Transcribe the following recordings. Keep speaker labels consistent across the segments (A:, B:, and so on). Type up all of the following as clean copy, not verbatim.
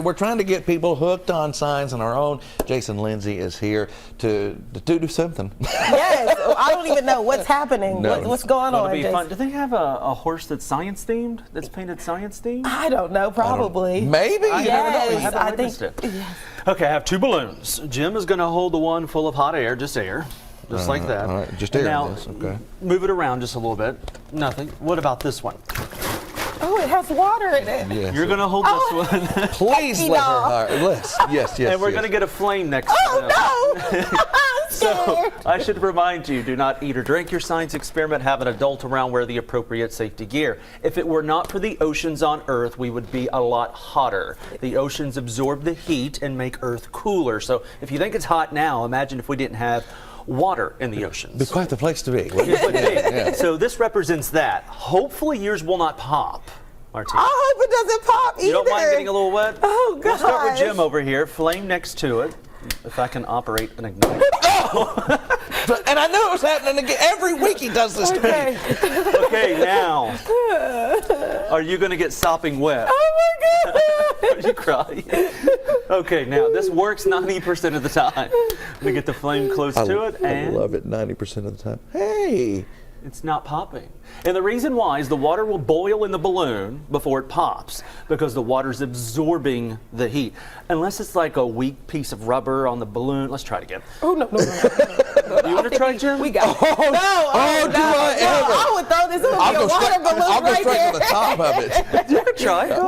A: We're trying to get people hooked on science, and our own Jason Lindsey is here to do something.
B: Yes, I don't even know what's happening.
A: No.
B: What's going on?
C: It'll be fun. Do they have a horse that's science themed? That's painted science themed?
B: I don't know. Probably.
A: Maybe.
B: Yes,
C: I
B: think.
C: it.
B: Yes.
C: Okay, I have 2 balloons. Jim is going to hold the one full of hot air, just like that.
A: All right, just
C: And
A: air.
C: now,
A: This, okay.
C: move it around just a little bit. Nothing. What about this one?
B: Oh, it has water in it.
A: Yes.
C: You're going to hold this one.
A: Please let her. Yes.
C: And we're going to get a flame next to them.
B: Oh no! I'm
C: So
B: scared.
C: I should remind you, do not eat or drink your science experiment. Have an adult around, wear the appropriate safety gear. If it were not for the oceans on Earth, we would be a lot hotter. The oceans absorb the heat and make Earth cooler. So if you think it's hot now, imagine if we didn't have water in the oceans.
A: Be quite the place to be.
C: It would be.
A: Yeah.
C: So this represents that. Hopefully yours will not pop, Martina.
B: I hope it doesn't pop either.
C: You don't mind getting a little wet?
B: Oh,
C: We'll start with
B: gosh.
C: Jim over here. Flame next to it. If I can operate and ignite.
A: And I knew it was happening again. Every week he does this to me.
B: Okay.
C: Okay, now, are you going to get sopping wet?
B: Oh my God.
C: Are you crying? Okay, now, this works 90% of the time. I'm going to get the flame close to it,
A: I
C: and
A: love it 90% of the time. Hey.
C: it's not popping. And the reason why is the water will boil in the balloon before it pops because the water's absorbing the heat. Unless it's like a weak piece of rubber on the balloon. Let's try it again.
B: Oh no.
C: You want to try, Jim?
B: We got.
A: Oh,
B: no.
A: oh, do I ever?
B: I would throw this on
A: I'll
B: your
A: go
B: water
A: straight,
B: balloon
A: I'll go
B: right
A: straight
B: there.
A: to the top of it.
C: You can try.
B: No.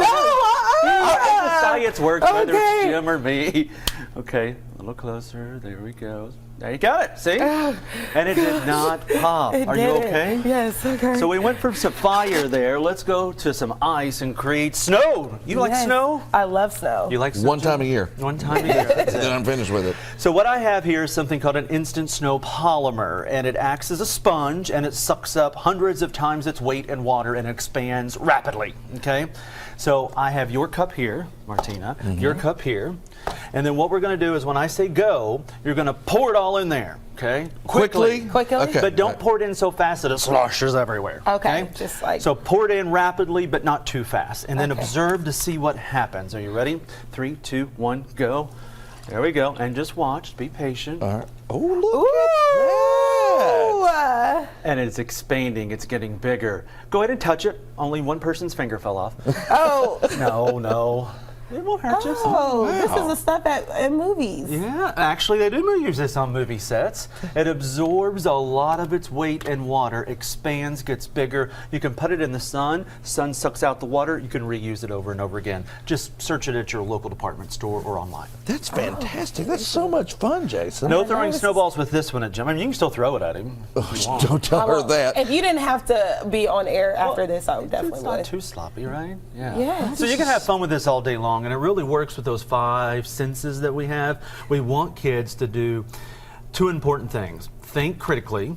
C: The science works whether it's
B: Okay.
C: Jim or me. Okay, a little closer. There we go. There you got it. See? And it did not pop.
B: It
C: Are you
B: did.
C: okay?
B: Yes. Okay.
C: So we went from some fire there. Let's go to some ice and create snow. You like
B: Yes.
C: snow?
B: I love snow.
C: You like snow?
A: One time a year.
C: One time a year. That's it.
A: Then I'm finished with it.
C: So what I have here is something called an instant snow polymer, and it acts as a sponge, and it sucks up hundreds of times its weight in water and expands rapidly. Okay, so I have your cup here, Martina, your cup here, and then what we're going to do is when I say go, you're going to pour it all in there. Okay,
B: Quickly?
A: Okay.
C: But don't pour it in so fast that it sloshes everywhere.
B: Okay, just like-
C: So pour it in rapidly, but not too fast, and then
B: Okay.
C: observe to see what happens. Are you ready? 3, 2, 1, go. There we go, and just watch. Be patient.
A: All right. Oh, look at that.
C: And it's expanding. It's getting bigger. Go ahead and touch it. Only one person's finger fell off.
B: Oh.
C: No. It won't hurt you.
B: Oh, this is the stuff in movies.
C: Yeah, actually they do use this on movie sets. It absorbs a lot of its weight in water, expands, gets bigger. You can put it in the sun. Sun sucks out the water. You can reuse it over and over again. Just search it at your local department store or online.
A: That's fantastic. That's so much fun, Jason.
C: No throwing snowballs with this one at Jim. I mean, you can still throw it at him. if you want.
A: Don't tell her that.
B: If you didn't have to be on air after this, I would definitely
C: It's not
B: would.
C: too sloppy, right? Yeah.
B: Yeah.
C: So you can have fun with this all day long, and it really works with those 5 senses that we have. We want kids to do 2 important things: think critically,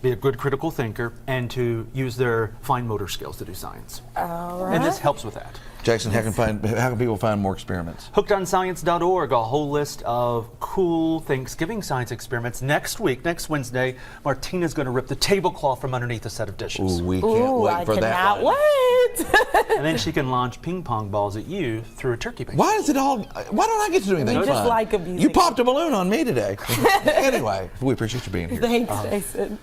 C: be a good critical thinker, and to use their fine motor skills to do science.
B: All right.
C: And this helps with that.
A: Jason, how can people find more experiments?
C: HookedOnScience.org, a whole list of cool Thanksgiving science experiments. Next week, next Wednesday, Martina's going to rip the tablecloth from underneath a set of dishes.
A: Ooh, we can't wait
B: I
A: for that
B: cannot
A: one.
B: wait.
C: And then she can launch ping pong balls at you through a turkey baster.
A: Why is it all? Why don't I get to do anything
B: You just
A: fun?
B: like abusing
A: You popped a balloon on me today. Anyway, we appreciate you being here.
B: Thanks, Jason.